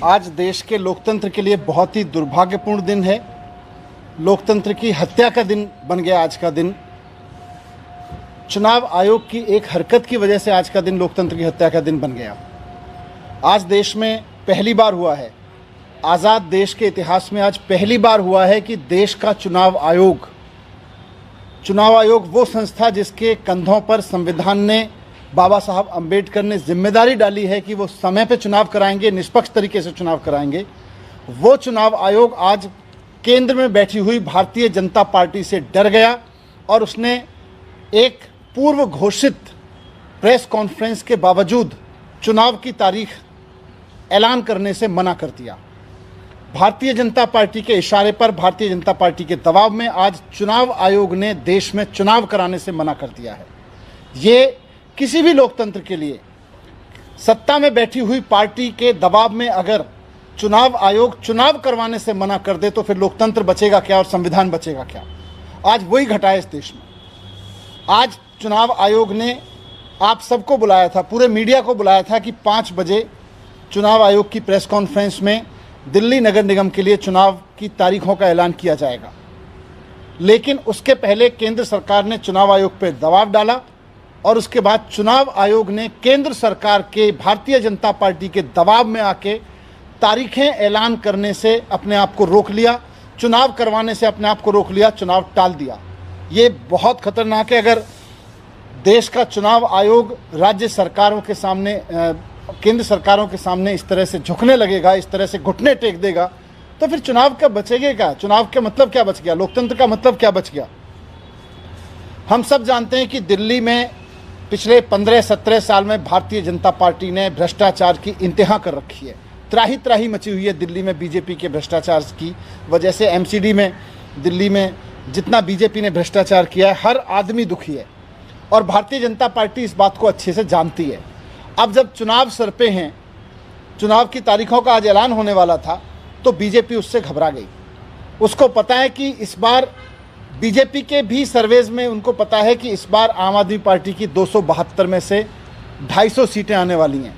आज देश के लोकतंत्र के लिए बहुत ही दुर्भाग्यपूर्ण दिन है। लोकतंत्र की हत्या का दिन बन गया आज का दिन। चुनाव आयोग की एक हरकत की वजह से आज का दिन लोकतंत्र की हत्या का दिन बन गया। आज देश में पहली बार हुआ है, आज़ाद देश के इतिहास में आज पहली बार हुआ है कि देश का चुनाव आयोग वो संस्था जिसके कंधों पर संविधान ने, बाबा साहब अंबेडकर ने जिम्मेदारी डाली है कि वो समय पे चुनाव कराएंगे, निष्पक्ष तरीके से चुनाव कराएंगे, वो चुनाव आयोग आज केंद्र में बैठी हुई भारतीय जनता पार्टी से डर गया और उसने एक पूर्व घोषित प्रेस कॉन्फ्रेंस के बावजूद चुनाव की तारीख ऐलान करने से मना कर दिया। भारतीय जनता पार्टी के इशारे पर, भारतीय जनता पार्टी के दबाव में आज चुनाव आयोग ने देश में चुनाव कराने से मना कर दिया है। ये किसी भी लोकतंत्र के लिए, सत्ता में बैठी हुई पार्टी के दबाव में अगर चुनाव आयोग चुनाव करवाने से मना कर दे तो फिर लोकतंत्र बचेगा क्या और संविधान बचेगा क्या। आज वही घटा है इस देश में। आज चुनाव आयोग ने आप सबको बुलाया था, पूरे मीडिया को बुलाया था कि 5 बजे चुनाव आयोग की प्रेस कॉन्फ्रेंस में दिल्ली नगर निगम के लिए चुनाव की तारीखों का ऐलान किया जाएगा। लेकिन उसके पहले केंद्र सरकार ने चुनाव आयोग पर दबाव डाला और उसके बाद चुनाव आयोग ने केंद्र सरकार के, भारतीय जनता पार्टी के दबाव में आके तारीखें ऐलान करने से अपने आप को रोक लिया, चुनाव करवाने से अपने आप को रोक लिया, चुनाव टाल दिया। ये बहुत खतरनाक है। अगर देश का चुनाव आयोग राज्य सरकारों के सामने, केंद्र सरकारों के सामने इस तरह से झुकने लगेगा, इस तरह से घुटने टेक देगा, तो फिर चुनाव का बचेगा क्या? चुनाव का मतलब क्या बच गया? लोकतंत्र का मतलब क्या बच गया? हम सब जानते हैं कि दिल्ली में पिछले 15-17 साल में भारतीय जनता पार्टी ने भ्रष्टाचार की इंतहा कर रखी है। त्राही त्राही मची हुई है दिल्ली में बीजेपी के भ्रष्टाचार की वजह से। एमसीडी में, दिल्ली में जितना बीजेपी ने भ्रष्टाचार किया है, हर आदमी दुखी है और भारतीय जनता पार्टी इस बात को अच्छे से जानती है। अब जब चुनाव सर पे हैं, चुनाव की तारीखों का आज ऐलान होने वाला था, तो बीजेपी उससे घबरा गई। उसको पता है कि इस बार बीजेपी के भी सर्वेज में उनको पता है कि इस बार आम आदमी पार्टी की 272 में से 250 सीटें आने वाली हैं।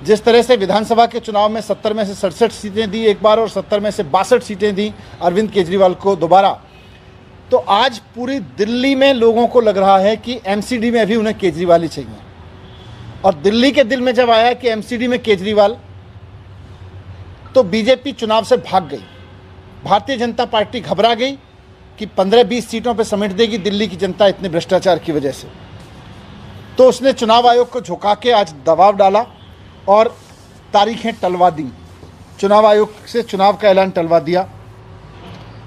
जिस तरह से विधानसभा के चुनाव में 70 में से 67 सीटें दी एक बार और 70 में से 62 सीटें दी अरविंद केजरीवाल को दोबारा, तो आज पूरी दिल्ली में लोगों को लग रहा है कि एमसीडी में अभी उन्हें केजरीवाल ही चाहिए। और दिल्ली के दिल में जब आया कि एमसीडी में केजरीवाल, तो बीजेपी चुनाव से भाग गई। भारतीय जनता पार्टी घबरा गई कि 15-20 सीटों पर समेट देगी दिल्ली की जनता इतने भ्रष्टाचार की वजह से। तो उसने चुनाव आयोग को झुका के आज दबाव डाला और तारीखें टलवा दी, चुनाव आयोग से चुनाव का ऐलान टलवा दिया।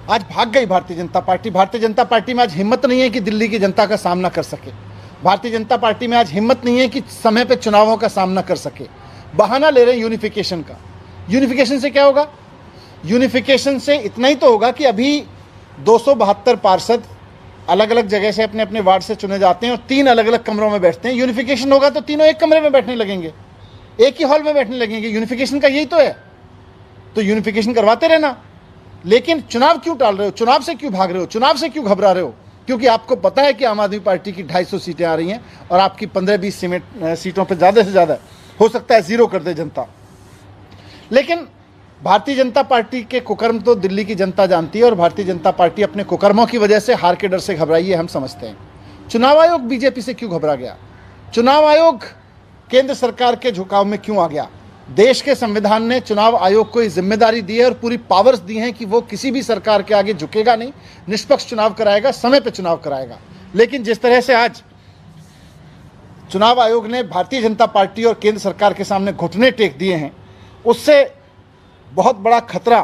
आज भाग गई भारतीय जनता पार्टी। भारतीय जनता पार्टी में आज हिम्मत नहीं है कि दिल्ली की जनता का सामना कर सके। भारतीय जनता पार्टी में आज हिम्मत नहीं है कि समय पे चुनावों का सामना कर सके। बहाना ले रहे हैं यूनिफिकेशन का। यूनिफिकेशन से क्या होगा? यूनिफिकेशन से इतना ही तो होगा कि अभी 272 पार्षद अलग अलग जगह से अपने अपने वार्ड से चुने जाते हैं और 3 अलग अलग कमरों में बैठते हैं। यूनिफिकेशन होगा तो तीनों एक कमरे में बैठने लगेंगे, एक ही हॉल में बैठने लगेंगे। यूनिफिकेशन का यही तो है। तो यूनिफिकेशन करवाते रहना। लेकिन चुनाव क्यों टाल रहे हो? चुनाव से क्यों भाग रहे हो? चुनाव से क्यों घबरा रहे हो? क्योंकि आपको पता है कि आम आदमी पार्टी की 250 सीटें आ रही हैं और आपकी 15-20 सीटों पर ज़्यादा से ज़्यादा हो सकता है जीरो कर दे जनता। लेकिन भारतीय जनता पार्टी के कुकर्म तो दिल्ली की जनता जानती है और भारतीय जनता पार्टी अपने कुकर्मों की वजह से, हार के डर से घबराई है, हम समझते हैं। चुनाव आयोग बीजेपी से क्यों घबरा गया? चुनाव आयोग केंद्र सरकार के झुकाव में क्यों आ गया? देश के संविधान ने चुनाव आयोग को ये जिम्मेदारी दी है और पूरी पावर्स दी हैं कि वो किसी भी सरकार के आगे झुकेगा नहीं, निष्पक्ष चुनाव कराएगा, समय पे चुनाव कराएगा। लेकिन जिस तरह से आज चुनाव आयोग ने भारतीय जनता पार्टी और केंद्र सरकार के सामने घुटने टेक दिए हैं, उससे बहुत बड़ा खतरा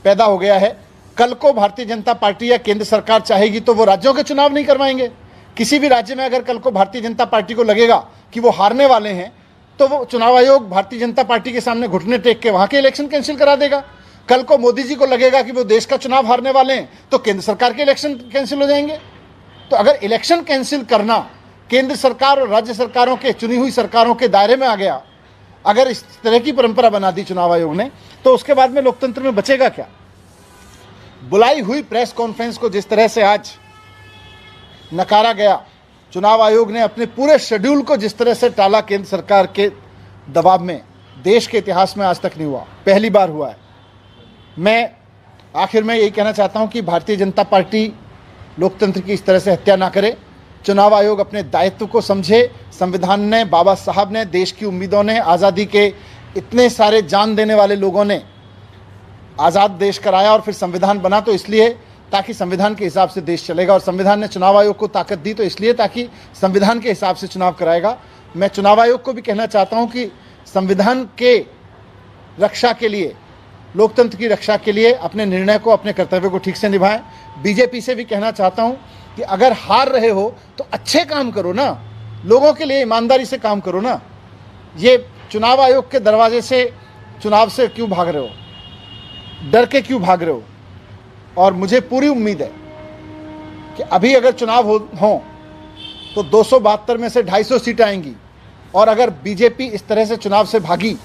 पैदा हो गया है। कल को भारतीय जनता पार्टी या केंद्र सरकार चाहेगी तो वो राज्यों के चुनाव नहीं करवाएंगे। किसी भी राज्य में अगर कल को भारतीय जनता पार्टी को लगेगा कि वो हारने वाले हैं, तो वो चुनाव आयोग भारतीय जनता पार्टी के सामने घुटने टेक के वहां के इलेक्शन कैंसिल करा देगा। कल को मोदी जी को लगेगा कि वो देश का चुनाव हारने वाले हैं, तो केंद्र सरकार के इलेक्शन कैंसिल हो जाएंगे। तो अगर इलेक्शन कैंसिल करना केंद्र सरकार और राज्य सरकारों के, चुनी हुई सरकारों के दायरे में आ गया, अगर इस तरह की परंपरा बना दी चुनाव आयोग ने, तो उसके बाद में लोकतंत्र में बचेगा क्या? बुलाई हुई प्रेस कॉन्फ्रेंस को जिस तरह से आज नकारा गया, चुनाव आयोग ने अपने पूरे शेड्यूल को जिस तरह से टाला केंद्र सरकार के दबाव में, देश के इतिहास में आज तक नहीं हुआ, पहली बार हुआ है। मैं आखिर में यही कहना चाहता हूं कि भारतीय जनता पार्टी लोकतंत्र की इस तरह से हत्या ना करे। चुनाव आयोग अपने दायित्व को समझे। संविधान ने, बाबा साहब ने, देश की उम्मीदों ने, आज़ादी के इतने सारे जान देने वाले लोगों ने आज़ाद देश कराया और फिर संविधान बना तो इसलिए ताकि संविधान के हिसाब से देश चलेगा, और संविधान ने चुनाव आयोग को ताकत दी तो इसलिए ताकि संविधान के हिसाब से चुनाव कराएगा। मैं चुनाव आयोग को भी कहना चाहता हूं कि संविधान के रक्षा के लिए, लोकतंत्र की रक्षा के लिए अपने निर्णय को, अपने कर्तव्य को ठीक से निभाएं। बीजेपी से भी कहना चाहता हूं कि अगर हार रहे हो तो अच्छे काम करो ना, लोगों के लिए ईमानदारी से काम करो ना। ये चुनाव आयोग के दरवाजे से चुनाव से क्यों भाग रहे हो, डर के क्यों भाग रहे हो? और मुझे पूरी उम्मीद है कि अभी अगर चुनाव हो तो 272 में से 250 सीटें आएंगी, और अगर बीजेपी इस तरह से चुनाव से भागी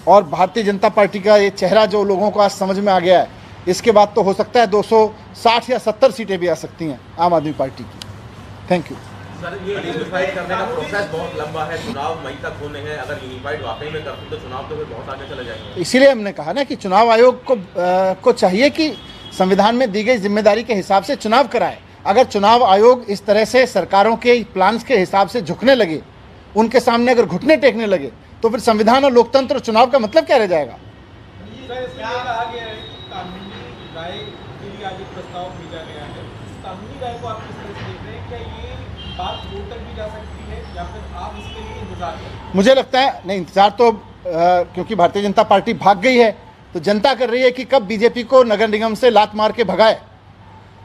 और भारतीय जनता पार्टी का ये चेहरा जो लोगों को आज समझ में आ गया है, इसके बाद तो हो सकता है 260 या 70 सीटें भी आ सकती हैं आम आदमी पार्टी की। Thank you. सर, ये यूनिफाइड करने का प्रोसेस बहुत लंबा है, चुनाव मई तक होने हैं। अगर यूनिफाइड वाकई में करते तो चुनाव तो फिर बहुत आगे चले जाएंगे। इसीलिए हमने कहा ना कि चुनाव आयोग को चाहिए कि संविधान में दी गई जिम्मेदारी के हिसाब से चुनाव कराए। अगर चुनाव आयोग इस तरह से सरकारों के प्लान्स के हिसाब से झुकने लगे, उनके सामने अगर घुटने टेकने लगे, तो फिर संविधान और लोकतंत्र और चुनाव का मतलब क्या रह जाएगा? मुझे लगता है नहीं, इंतजार तो क्योंकि भारतीय जनता पार्टी भाग गई है तो जनता कर रही है कि कब बीजेपी को नगर निगम से लात मार के भगाए।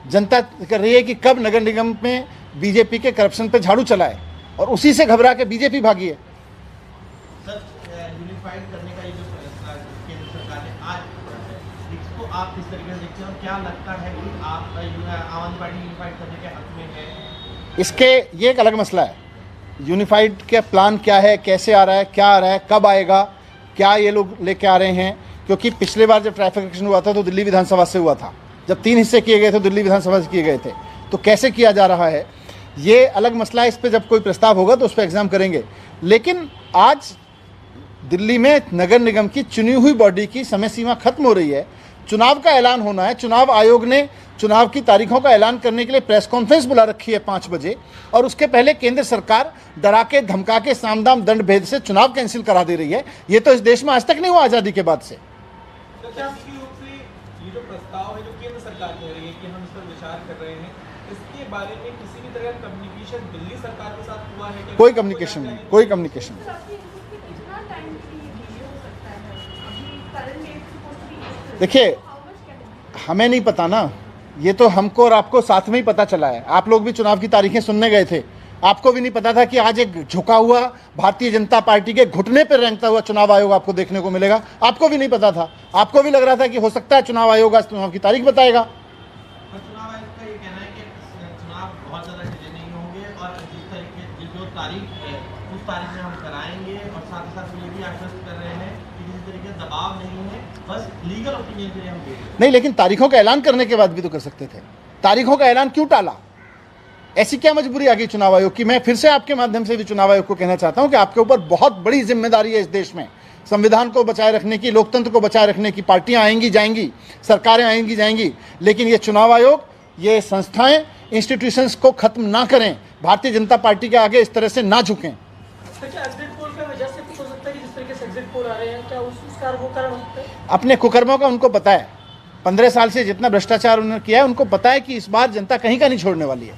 जनता कर रही है कि कब नगर निगम में बीजेपी के करप्शन पे झाड़ू चलाए, और उसी से घबरा के बीजेपी भागी है। सर, यूनिफाइड करने का ये जो फैसला केंद्र सरकार ने आज किया है, इसको आप किस तरीके से देखते हैं और क्या लगता है कि आप आम आदमी पार्टी यूनिफाइड करने के हक में है? इसके ये एक अलग मसला है, यूनिफाइड के प्लान क्या है, कैसे आ रहा है, क्या आ रहा है, कब आएगा, क्या ये लोग लेके आ रहे हैं। क्योंकि पिछले बार जब ट्राइफिकेशन हुआ था तो दिल्ली विधानसभा से हुआ था, जब 3 हिस्से किए गए थे दिल्ली विधानसभा से किए गए थे, तो कैसे किया जा रहा है ये अलग मसला है। इस पर जब कोई प्रस्ताव होगा तो उस पर एग्जाम करेंगे। लेकिन आज दिल्ली में नगर निगम की चुनी हुई बॉडी की समय सीमा खत्म हो रही है, चुनाव का ऐलान होना है। चुनाव आयोग ने चुनाव की तारीखों का ऐलान करने के लिए प्रेस कॉन्फ्रेंस बुला रखी है 5 बजे, और उसके पहले केंद्र सरकार डरा के, धमका के, सामदाम दंड भेद से चुनाव कैंसिल करा दे रही है। ये तो इस देश में आज तक नहीं हुआ आज़ादी के बाद से। ये जो प्रस्ताव है जो केंद्र सरकार कह रही है कि हम इस पर विचार कर रहे हैं, इसके बारे में किसी भी तरह का कम्युनिकेशन दिल्ली सरकार के साथ हुआ है? कोई कम्युनिकेशन नहीं, कोई कम्युनिकेशन नहीं। देखिए, हमें नहीं पता ना, ये तो हमको और आपको साथ में ही पता चला है। आप लोग भी चुनाव की तारीखें सुनने गए थे, आपको भी नहीं पता था कि आज एक झुका हुआ भारतीय जनता पार्टी के घुटने पर रेंगता हुआ चुनाव आयोग आपको देखने को मिलेगा। आपको भी नहीं पता था, आपको भी लग रहा था कि हो सकता है चुनाव आयोग आज चुनाव की तारीख बताएगा। चुनाव आयोग का ये कहना है कि चुनाव बहुत ज़्यादा डिले नहीं होंगे और जिस तरीके जो तारीख है उस तारीख में हम कराएंगे, और साथ ही साथ ये भी आश्वस्त कर रहे हैं कि किसी तरीके का दबाव नहीं है, बस लीगल ओपिनियन के लिए हम दे नहीं, लेकिन तारीखों का ऐलान करने के बाद भी तो कर सकते थे। तारीखों का ऐलान क्यों टाला? ऐसी क्या मजबूरी आ गई चुनाव आयोग की? मैं फिर से आपके माध्यम से भी चुनाव आयोग को कहना चाहता हूं कि आपके ऊपर बहुत बड़ी जिम्मेदारी है इस देश में, संविधान को बचाए रखने की, लोकतंत्र को बचाए रखने की। पार्टियां आएंगी जाएंगी, सरकारें आएंगी जाएंगी, लेकिन ये चुनाव आयोग, ये संस्थाएं, इंस्टीट्यूशंस को खत्म ना करें, भारतीय जनता पार्टी के आगे इस तरह से ना झुकें। अपने कुकर्मों का उनको पता है, 15 साल से जितना भ्रष्टाचार उन्होंने किया है उनको पता है कि इस बार जनता कहीं का नहीं छोड़ने वाली है।